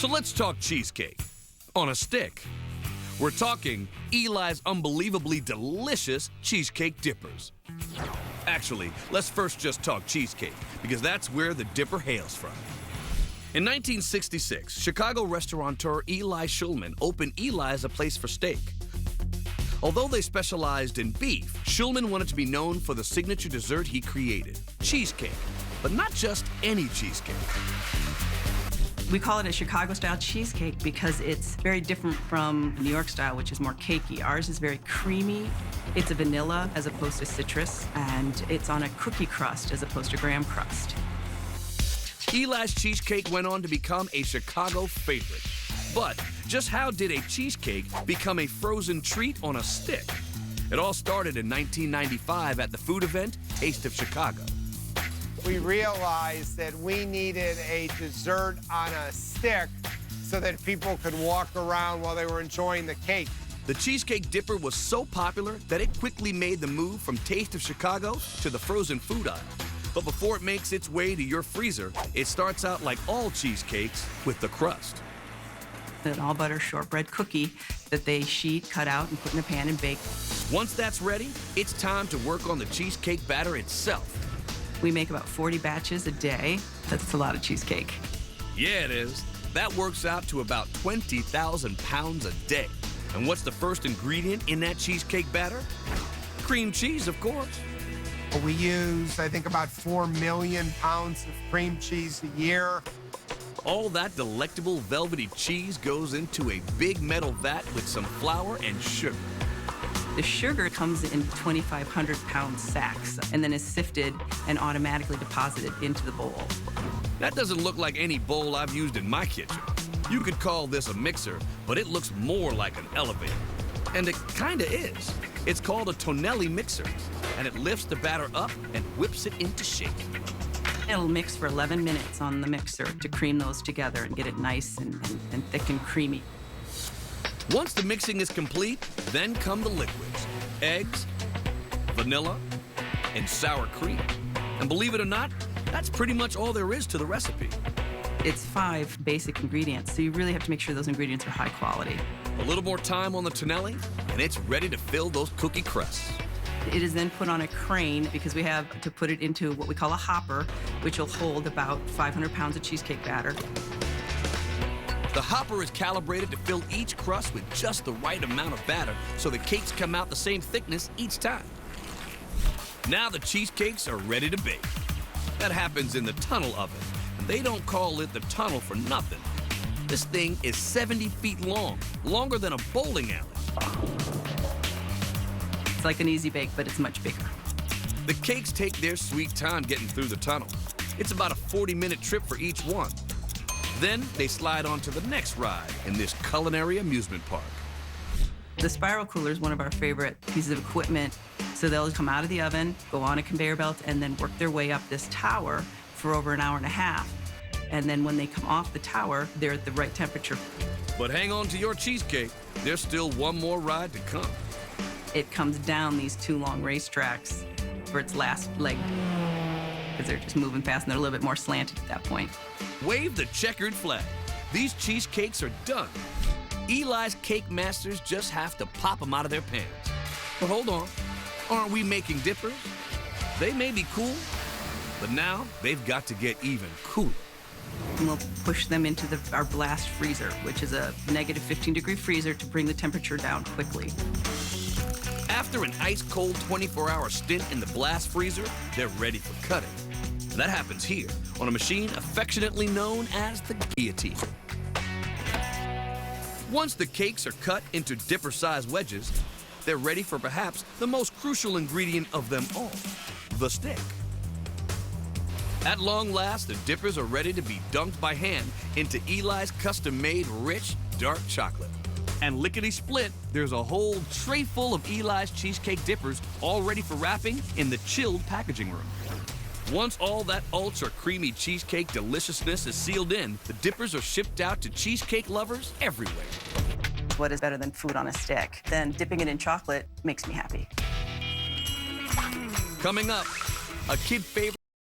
So let's talk cheesecake on a stick. We're talking Eli's unbelievably delicious cheesecake dippers. Actually, let's first just talk cheesecake, because that's where the dipper hails from. In 1966, Chicago restaurateur Eli Shulman opened Eli as a place for steak. Although they specialized in beef, Shulman wanted to be known for the signature dessert he created, cheesecake. But not just any cheesecake. We call it a Chicago-style cheesecake because it's very different from New York style, which is more cakey. Ours is very creamy. It's a vanilla as opposed to citrus, and it's on a cookie crust as opposed to graham crust. Eli's cheesecake went on to become a Chicago favorite. But just how did a cheesecake become a frozen treat on a stick? It all started in 1995 at the food event Taste of Chicago. We realized that we needed a dessert on a stick so that people could walk around while they were enjoying the cake. The cheesecake dipper was so popular that it quickly made the move from Taste of Chicago to the frozen food aisle. But before it makes its way to your freezer, it starts out like all cheesecakes with the crust. An all-butter shortbread cookie that they sheet, cut out, and put in a pan and bake. Once that's ready, it's time to work on the cheesecake batter itself. We make about 40 batches a day. That's a lot of cheesecake. Yeah, it is. That works out to about 20,000 pounds a day. And what's the first ingredient in that cheesecake batter? Cream cheese, of course. We use, I think, about 4 million pounds of cream cheese a year. All that delectable velvety cheese goes into a big metal vat with some flour and sugar. The sugar comes in 2,500-pound sacks and then is sifted and automatically deposited into the bowl. That doesn't look like any bowl I've used in my kitchen. You could call this a mixer, but it looks more like an elevator. And it kinda is. It's called a Tonelli mixer, and it lifts the batter up and whips it into shape. It'll mix for 11 minutes on the mixer to cream those together and get it nice and thick and creamy. Once the mixing is complete, then come the liquids: eggs, vanilla, and sour cream. And believe it or not, that's pretty much all there is to the recipe. It's 5 basic ingredients, so you really have to make sure those ingredients are high quality. A little more time on the Tonelli, and it's ready to fill those cookie crusts. It is then put on a crane because we have to put it into what we call a hopper, which will hold about 500 pounds of cheesecake batter. The hopper is calibrated to fill each crust with just the right amount of batter so the cakes come out the same thickness each time. Now the cheesecakes are ready to bake. That happens in the tunnel oven, and they don't call it the tunnel for nothing. This thing is 70 feet long, longer than a bowling alley. It's like an easy bake, but it's much bigger. The cakes take their sweet time getting through the tunnel. It's about a 40-minute trip for each one. Then they slide on to the next ride in this culinary amusement park. The spiral cooler is one of our favorite pieces of equipment. So they'll come out of the oven, go on a conveyor belt, and then work their way up this tower for over an hour and a half. And then when they come off the tower, they're at the right temperature. But hang on to your cheesecake. There's still one more ride to come. It comes down these 2 long racetracks for its last leg, because they're just moving fast and they're a little bit more slanted at that point. Wave the checkered flag. These cheesecakes are done. Eli's cake masters just have to pop them out of their pans. But hold on, aren't we making dippers? They may be cool, but now they've got to get even cooler. And we'll push them into our blast freezer, which is a negative 15-degree freezer to bring the temperature down quickly. After an ice-cold 24-hour stint in the blast freezer, they're ready for cutting. That happens here on a machine affectionately known as the guillotine. Once the cakes are cut into dipper-sized wedges, they're ready for perhaps the most crucial ingredient of them all, the stick. At long last, the dippers are ready to be dunked by hand into Eli's custom-made rich dark chocolate. And lickety-split, there's a whole tray full of Eli's cheesecake dippers all ready for wrapping in the chilled packaging room. Once all that ultra creamy cheesecake deliciousness is sealed in, the dippers are shipped out to cheesecake lovers everywhere. What is better than food on a stick? Then dipping it in chocolate makes me happy. Coming up, a kid favorite